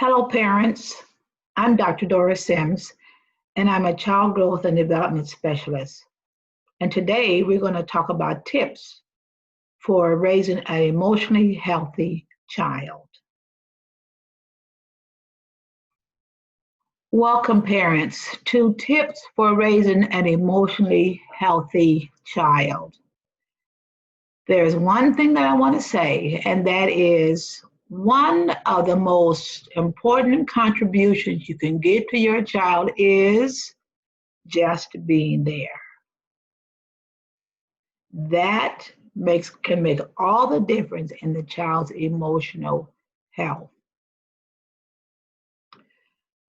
Hello, parents. I'm Dr. Doris Sims, and I'm a child growth and development specialist. And today we're going to talk about tips for raising an emotionally healthy child. Welcome, parents, to tips for raising an emotionally healthy child. There's one thing that I want to say, and that is one of the most important contributions you can give to your child is just being there. That can make all the difference in the child's emotional health.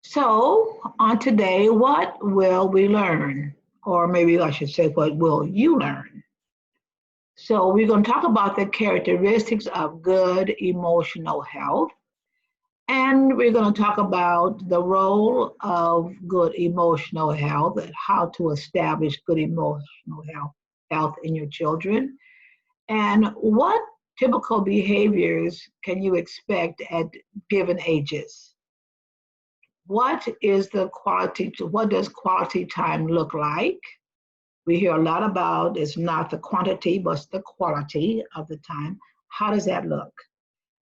So, on today, what will we learn? Or maybe I should say, what will you learn? So, we're going to talk about the characteristics of good emotional health. And we're going to talk about the role of good emotional health and how to establish good emotional health in your children. And what typical behaviors can you expect at given ages? What does quality time look like? We hear a lot about it's not the quantity, but it's the quality of the time. How does that look?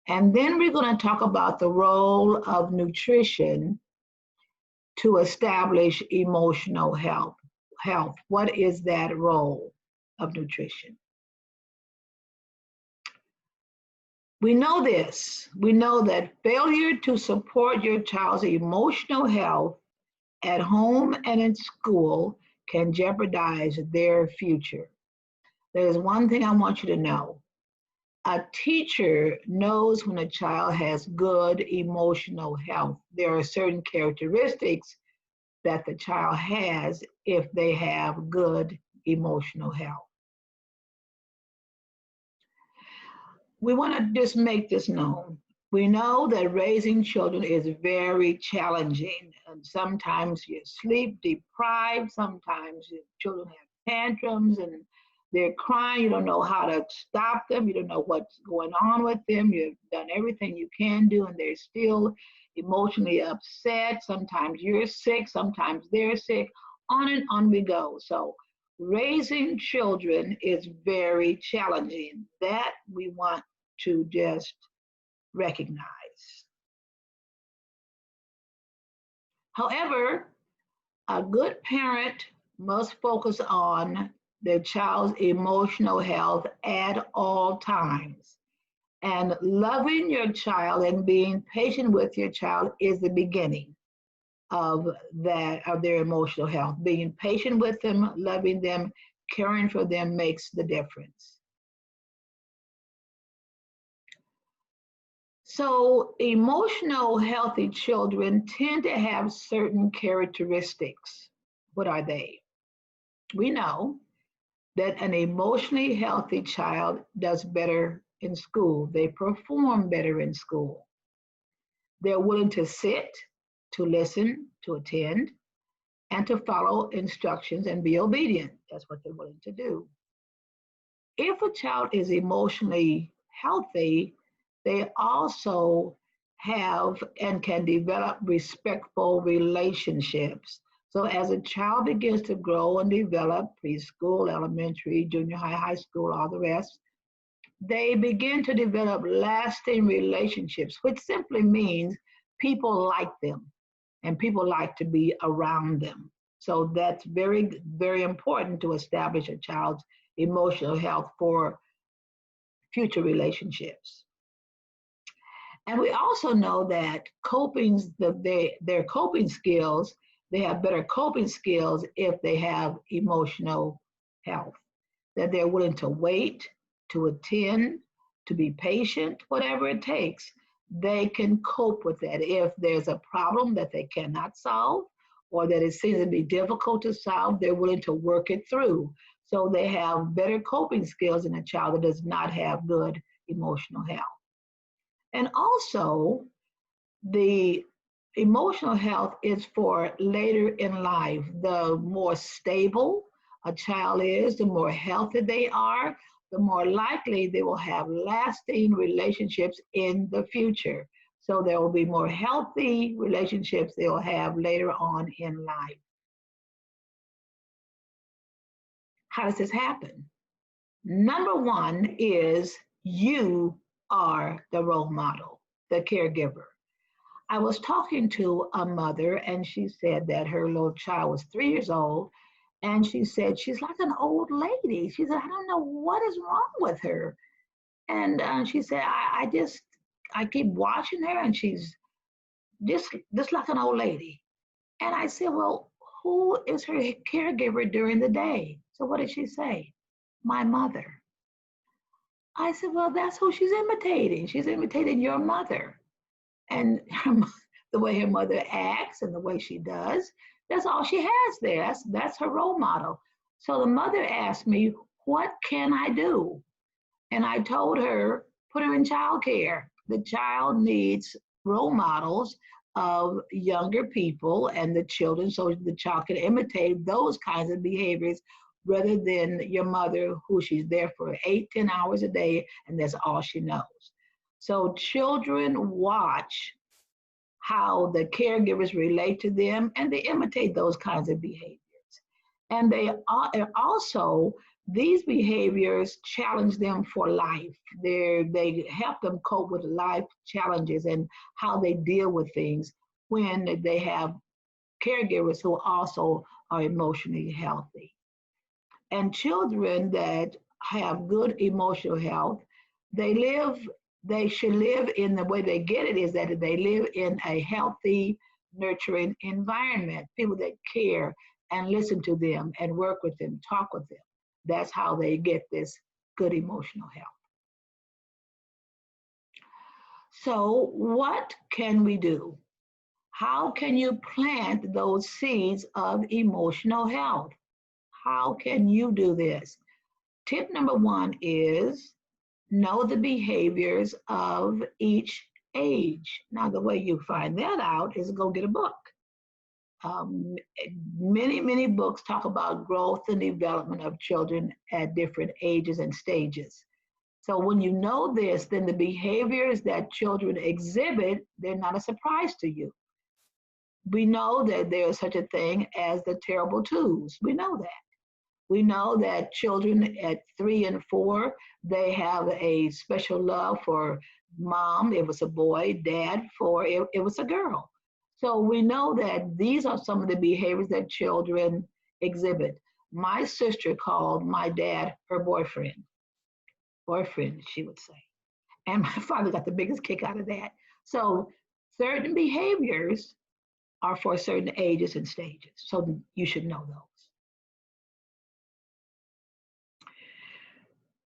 And then we're going to talk about the role of nutrition to establish emotional health. What is that role of nutrition? We know this. We know that failure to support your child's emotional health at home and in school can jeopardize their future. There's one thing I want you to know. A teacher knows when a child has good emotional health. There are certain characteristics that the child has if they have good emotional health. We want to just make this known. We know that raising children is very challenging, and sometimes you're sleep deprived, sometimes your children have tantrums and they're crying, you don't know how to stop them, you don't know what's going on with them, you've done everything you can do and they're still emotionally upset, sometimes you're sick, sometimes they're sick, on and on we go. So raising children is very challenging. That we want to just recognize. However, a good parent must focus on their child's emotional health at all times. And loving your child and being patient with your child is the beginning of their emotional health. Being patient with them, loving them, caring for them makes the difference. So emotional healthy children tend to have certain characteristics. What are they? We know that an emotionally healthy child does better in school. They perform better in school. They're willing to sit, to listen, to attend, and to follow instructions and be obedient. That's what they're willing to do. If a child is emotionally healthy, they also have and can develop respectful relationships. So as a child begins to grow and develop, preschool, elementary, junior high, high school, all the rest, they begin to develop lasting relationships, which simply means people like them and people like to be around them. So that's very, very important to establish a child's emotional health for future relationships. And we also know that their coping skills, they have better coping skills if they have emotional health, that they're willing to wait, to attend, to be patient, whatever it takes. They can cope with that. If there's a problem that they cannot solve or that it seems to be difficult to solve, they're willing to work it through. So they have better coping skills than a child that does not have good emotional health. And also, the emotional health is for later in life. The more stable a child is, the more healthy they are, the more likely they will have lasting relationships in the future. So there will be more healthy relationships they'll have later on in life. How does this happen? Number one is you are the role model, the caregiver. I was talking to a mother, and she said that her little child was 3 years old, and she said she's like an old lady. She said, I don't know what is wrong with her. And she said, I keep watching her, and she's just like an old lady. And I said, well, who is her caregiver during the day? So what did she say? My mother. I said, well, that's who she's imitating. She's imitating your mother. And the way her mother acts and the way she does, that's all she has there. That's her role model. So the mother asked me, what can I do? And I told her, put her in childcare. The child needs role models of younger people and the children so the child can imitate those kinds of behaviors rather than your mother who she's there for 8, 10 hours a day and that's all she knows. So children watch how the caregivers relate to them and they imitate those kinds of behaviors. And they also, these behaviors challenge them for life. They help them cope with life challenges and how they deal with things when they have caregivers who also are emotionally healthy. And children that have good emotional health, they should live in the way they get it is that they live in a healthy, nurturing environment, people that care and listen to them and work with them, talk with them. That's how they get this good emotional health. So, what can we do? How can you plant those seeds of emotional health? How can you do this? Tip number one is know the behaviors of each age. Now, the way you find that out is go get a book. Um, many books talk about growth and development of children at different ages and stages. So when you know this, then the behaviors that children exhibit, they're not a surprise to you. We know that there's such a thing as the terrible twos. We know that. We know that children at 3 and 4, they have a special love for mom, it was a boy, dad, for it was a girl. So we know that these are some of the behaviors that children exhibit. My sister called my dad her boyfriend. Boyfriend, she would say. And my father got the biggest kick out of that. So certain behaviors are for certain ages and stages. So you should know those.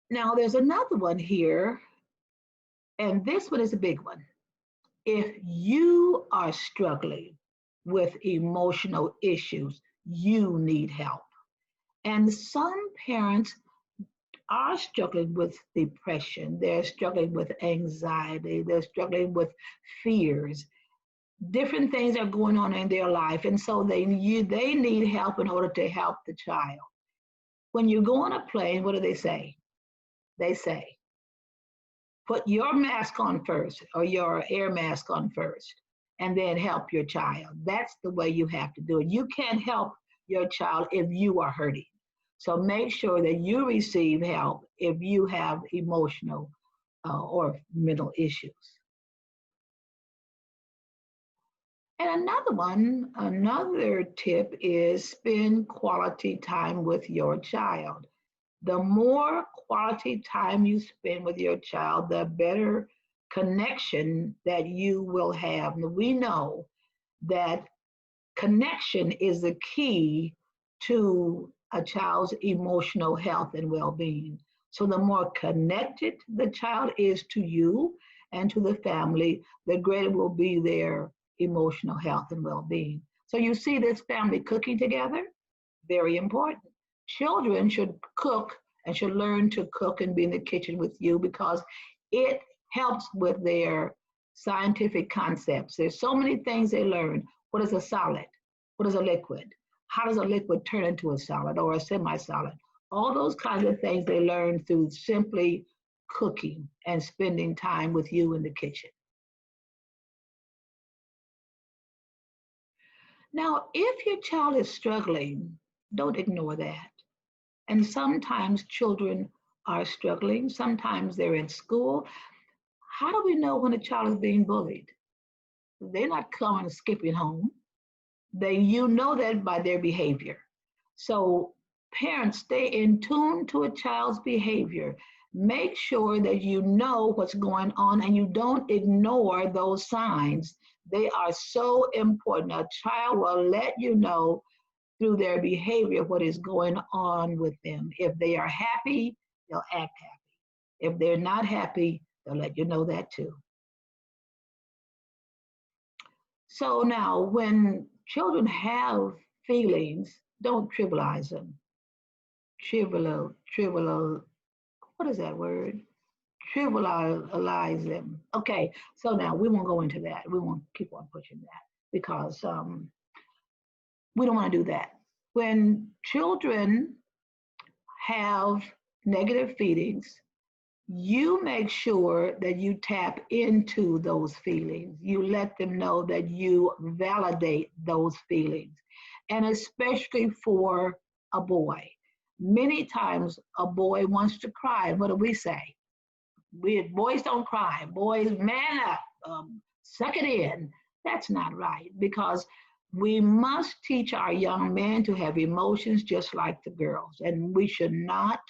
Now, there's another one here, and this one is a big one. If you are struggling with emotional issues, you need help. And some parents are struggling with depression, they're struggling with anxiety, they're struggling with fears. Different things are going on in their life, and so they need help in order to help the child. When you go on a plane, what do they say? They say, put your mask on first or your air mask on first and then help your child. That's the way you have to do it. You can't help your child if you are hurting. So make sure that you receive help if you have emotional or mental issues. And another tip is spend quality time with your child. The more quality time you spend with your child, the better connection that you will have. And we know that connection is the key to a child's emotional health and well-being. So the more connected the child is to you and to the family, the greater will be their emotional health and well-being. So you see this family cooking together, very important. Children should cook and should learn to cook and be in the kitchen with you because it helps with their scientific concepts. There's so many things they learn. What is a solid? What is a liquid? How does a liquid turn into a solid or a semi-solid? All those kinds of things they learn through simply cooking and spending time with you in the kitchen. Now, if your child is struggling, don't ignore that. And sometimes children are struggling, sometimes they're in school. How do we know when a child is being bullied? They're not coming and skipping home. You know that by their behavior. So parents, stay in tune to a child's behavior. Make sure that you know what's going on and you don't ignore those signs. They are so important. A child will let you know through their behavior what is going on with them. If they are happy, they'll act happy. If they're not happy, they'll let you know that too. So now, when children have feelings, don't trivialize them. Trivial, what is that word? Trivialize them. Okay, so now we won't go into that. We won't keep on pushing that because we don't want to do that. When children have negative feelings, you make sure that you tap into those feelings. You let them know that you validate those feelings. And especially for a boy. Many times a boy wants to cry. What do we say? Boys don't cry. Boys, man up, suck it in. That's not right because we must teach our young men to have emotions just like the girls. And we should not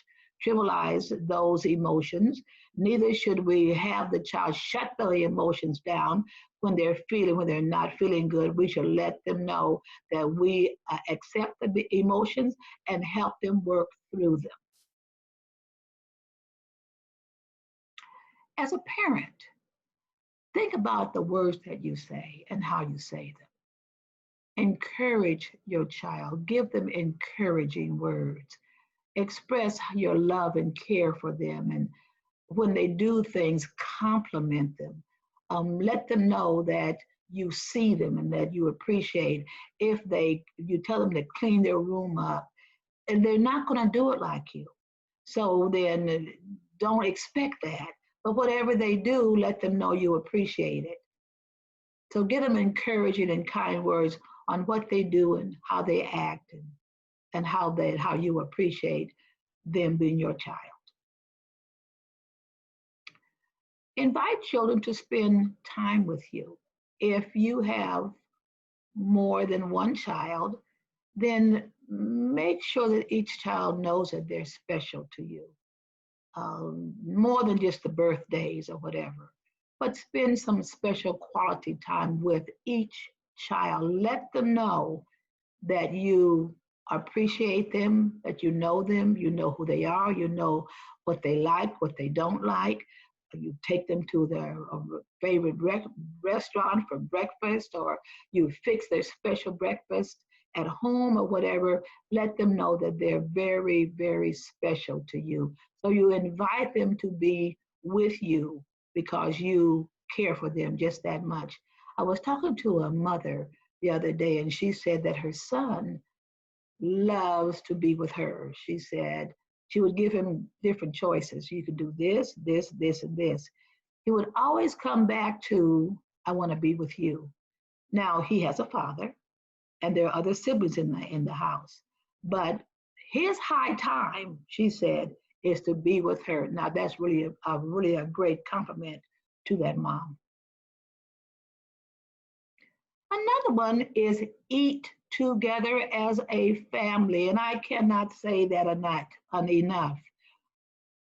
trivialize those emotions. Neither should we have the child shut the emotions down when they're not feeling good. We should let them know that we accept the emotions and help them work through them. As a parent, think about the words that you say and how you say them. Encourage your child, give them encouraging words. Express your love and care for them. And when they do things, compliment them. Let them know that you see them and that you appreciate. You tell them to clean their room up, and they're not going to do it like you. So then don't expect that. But whatever they do, let them know you appreciate it. So give them encouraging and kind words on what they do and how they act and how you appreciate them being your child. Invite children to spend time with you. If you have more than one child, then make sure that each child knows that they're special to you. More than just the birthdays or whatever, but spend some special quality time with each child. Let them know that you appreciate them, that you know them, you know who they are, you know what they like, what they don't like. You take them to their favorite restaurant for breakfast, or you fix their special breakfast at home or whatever. Let them know that they're very, very special to you. So you invite them to be with you because you care for them just that much. I was talking to a mother the other day, and she said that her son loves to be with her. She said she would give him different choices. You could do this, this, this, and this. He would always come back to, I want to be with you. Now, he has a father, and there are other siblings in the house. But his high time, she said, is to be with her. Now, that's really a great compliment to that mom. Another one is eat together as a family. And I cannot say that enough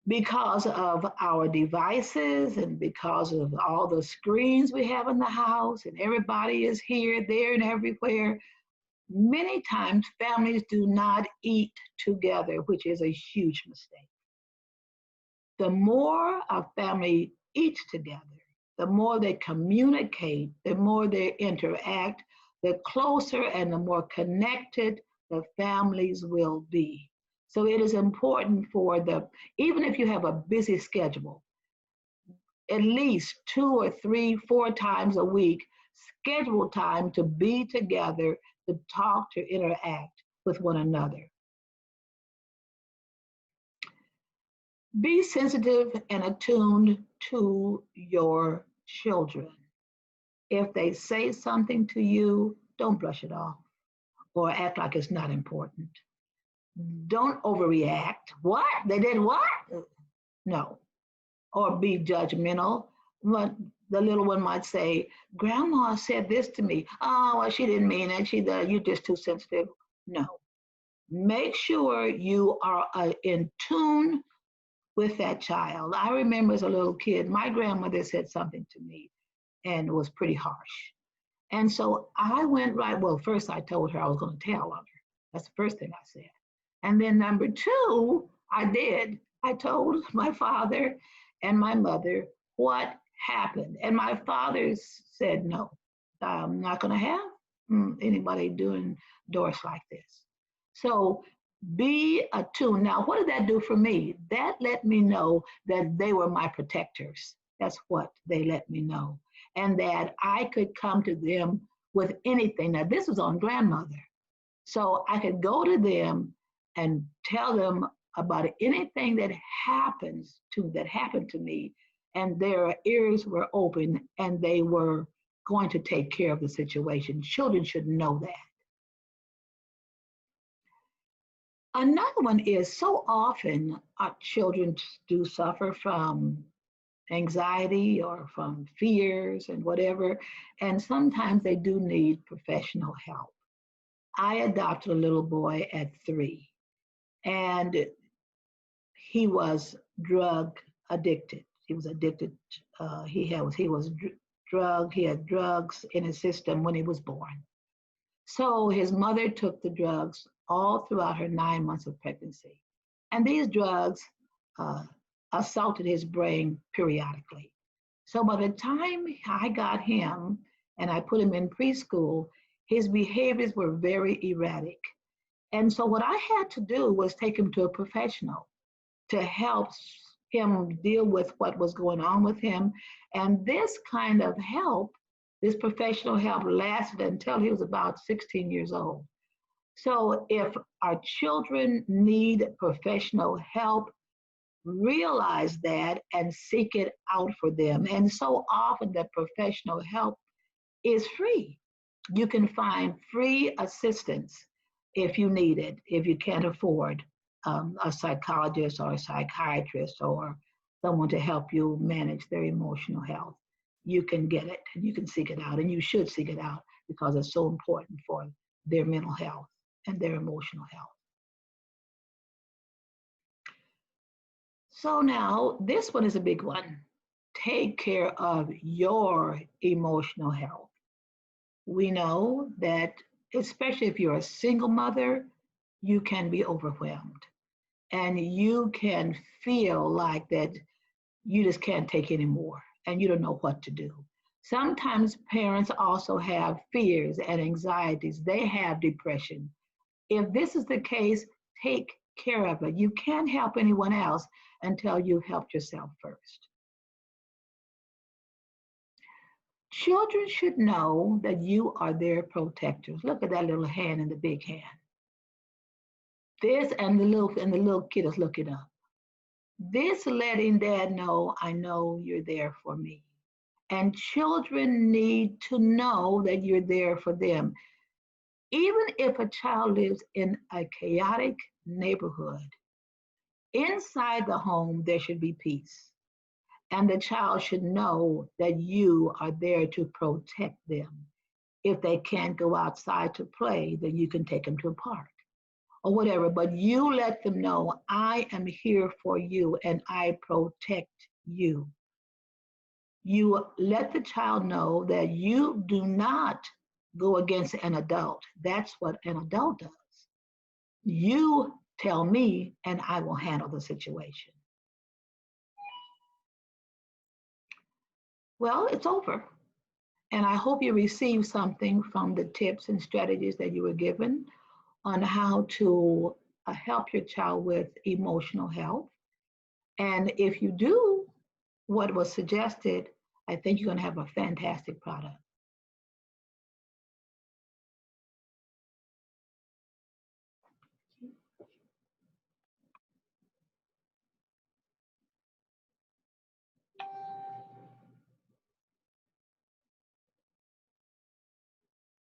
because of our devices and because of all the screens we have in the house, and everybody is here, there, and everywhere. Many times families do not eat together, which is a huge mistake. The more a family eats together, the more they communicate, the more they interact, the closer and the more connected the families will be. So it is important even if you have a busy schedule, at least 2 or 3, 4 times a week, schedule time to be together, to talk, to interact with one another. Be sensitive and attuned to your children. If they say something to you, don't brush it off or act like it's not important. Don't overreact. What? They did what? No. Or be judgmental. But the little one might say, Grandma said this to me. Oh, well, she didn't mean it. You're just too sensitive. No. Make sure you are in tune with that child. I remember as a little kid, my grandmother said something to me and it was pretty harsh. And so I went right, well, first I told her I was going to tell on her. That's the first thing I said. And then number two, I did. I told my father and my mother what happened. And my father said, no, I'm not going to have anybody doing doors like this. So be attuned. Now, what did that do for me? That let me know that they were my protectors. That's what they let me know. And that I could come to them with anything. Now, this was on grandmother. So I could go to them and tell them about anything that happened to me, and their ears were open and they were going to take care of the situation. Children should know that. Another one is so often our children do suffer from anxiety or from fears and whatever, and sometimes they do need professional help. I adopted a little boy at 3, and he was drug addicted. He was addicted. He had drugs in his system when he was born. So his mother took the drugs all throughout her 9 months of pregnancy. And these drugs assaulted his brain periodically. So by the time I got him and I put him in preschool, his behaviors were very erratic. And so what I had to do was take him to a professional to help him deal with what was going on with him. And this kind of help, this professional help, lasted until he was about 16 years old. So if our children need professional help, realize that and seek it out for them. And so often that professional help is free. You can find free assistance if you need it, if you can't afford a psychologist or a psychiatrist or someone to help you manage their emotional health. You can get it and you can seek it out, and you should seek it out because it's so important for their mental health and their emotional health. So now this one is a big one. Take care of your emotional health. We know that, especially if you're a single mother, you can be overwhelmed and you can feel like that you just can't take anymore and you don't know what to do. Sometimes parents also have fears and anxieties. They have depression. If this is the case, take care of it. You can't help anyone else until you've helped yourself first. Children should know that you are their protectors. Look at that little hand and the big hand. This and the little kid is looking up. This letting dad know, I know you're there for me. And children need to know that you're there for them. Even if a child lives in a chaotic neighborhood, inside the home there should be peace. And the child should know that you are there to protect them. If they can't go outside to play, then you can take them to a park or whatever. But you let them know, I am here for you and I protect you. You let the child know that you do not go against an adult. That's what an adult does. You tell me and I will handle the situation. Well, it's over. And I hope you received something from the tips and strategies that you were given on how to help your child with emotional health. And if you do what was suggested, I think you're going to have a fantastic product.